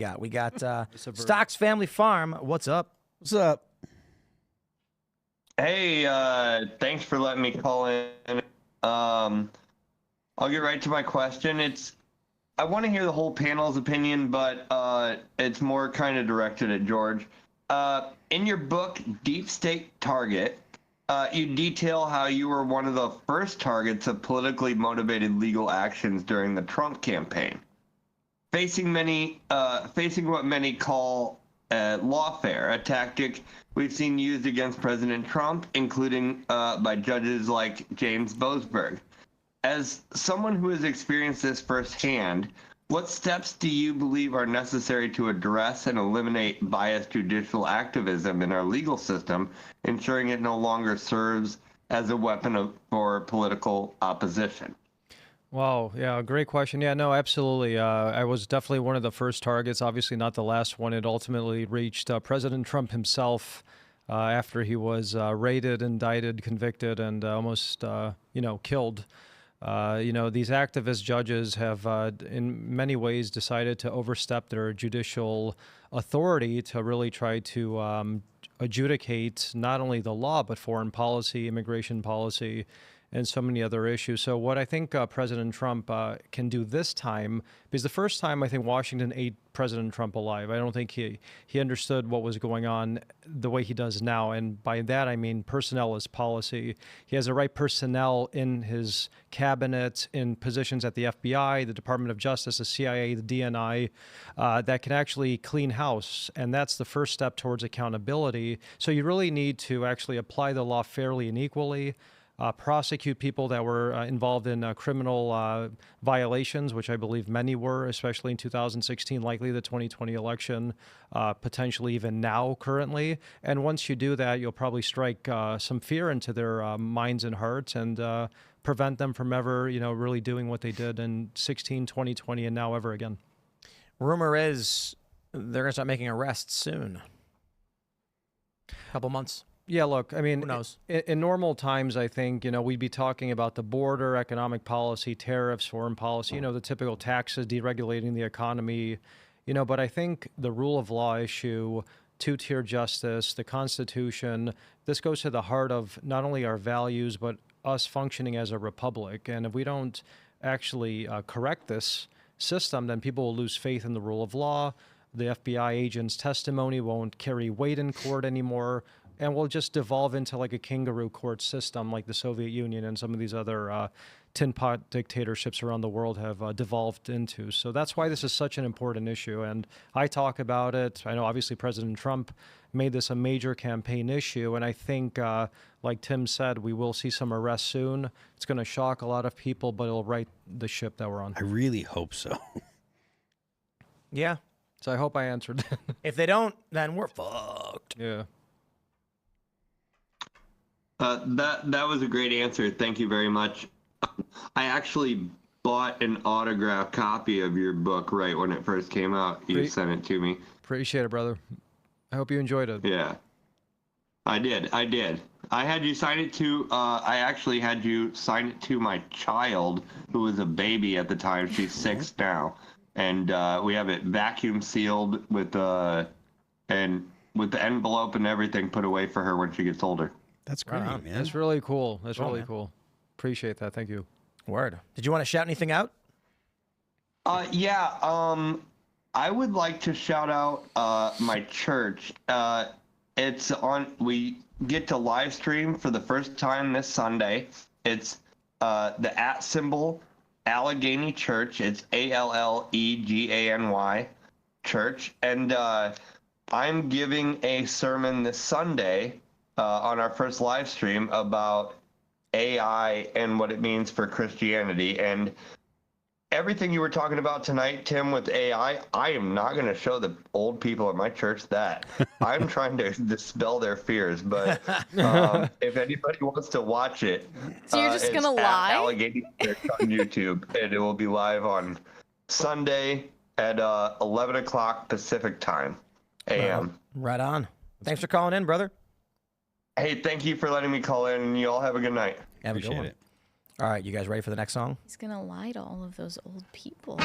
got? We got Stocks Family Farm. What's up? What's up? Hey, thanks for letting me call in. I'll get right to my question. I want to hear the whole panel's opinion, but it's more kind of directed at George. In your book, Deep State Target, you detail how you were one of the first targets of politically motivated legal actions during the Trump campaign, facing what many call lawfare, a tactic we've seen used against President Trump, including by judges like James Boasberg. As someone who has experienced this firsthand, what steps do you believe are necessary to address and eliminate biased judicial activism in our legal system, ensuring it no longer serves as a weapon for political opposition? Wow, yeah, great question. Yeah, no, absolutely. I was definitely one of the first targets, obviously not the last one. It ultimately reached President Trump himself after he was raided, indicted, convicted, and almost, killed. These activist judges have, in many ways, decided to overstep their judicial authority to really try to adjudicate not only the law, but foreign policy, immigration policy, and so many other issues. So what I think President Trump can do this time, because the first time I think Washington ate President Trump alive. I don't think he understood what was going on the way he does now. And by that, I mean personnel is policy. He has the right personnel in his cabinet, in positions at the FBI, the Department of Justice, the CIA, the DNI, that can actually clean house. And that's the first step towards accountability. So you really need to actually apply the law fairly and equally. Prosecute people that were involved in criminal violations, which I believe many were, especially in 2016, likely the 2020 election, potentially even now currently. And once you do that, you'll probably strike some fear into their minds and hearts and prevent them from ever, really doing what they did in 16, 2020, and now ever again. Rumor is they're going to start making arrests soon. Couple months. Yeah, look, I mean, who knows? In normal times, I think, we'd be talking about the border, economic policy, tariffs, foreign policy, the typical taxes, deregulating the economy, but I think the rule of law issue, two-tier justice, the Constitution, this goes to the heart of not only our values, but us functioning as a republic. And if we don't actually correct this system, then people will lose faith in the rule of law. The FBI agent's testimony won't carry weight in court anymore. And we'll just devolve into like a kangaroo court system like the Soviet Union and some of these other tin pot dictatorships around the world have devolved into. So that's why this is such an important issue. And I talk about it. I know obviously President Trump made this a major campaign issue. And I think, like Tim said, we will see some arrests soon. It's going to shock a lot of people, but it'll right the ship that we're on. I really hope so. Yeah. So I hope I answered. If they don't, then we're fucked. Yeah. That was a great answer. Thank you very much. I actually bought an autographed copy of your book right when it first came out. You sent it to me. Appreciate it, brother. I hope you enjoyed it. Yeah, I did. I had you sign it to. I actually had you sign it to my child, who was a baby at the time. She's 6 now, and we have it vacuum sealed with the envelope and everything put away for her when she gets older. That's great, man. That's really cool. That's really man. cool. Appreciate that. Thank you. Word. Did you want to shout anything out? Yeah. I would like to shout out my church. It's on. We get to live stream for the first time this Sunday. It's the @ Allegheny Church. It's ALLEGANY Church, and I'm giving a sermon this Sunday on our first live stream about AI and what it means for Christianity. And everything you were talking about tonight, Tim, with AI, I am not going to show the old people at my church that. I'm trying to dispel their fears. But if anybody wants to watch it, so you're just going to lie? Allegheny Church on YouTube, and it will be live on Sunday at 11 o'clock Pacific time, a.m. Right on. Thanks for calling in, brother. Hey, thank you for letting me call in, and you all have a good night. Have a good one. All right, you guys ready for the next song? He's going to lie to all of those old people.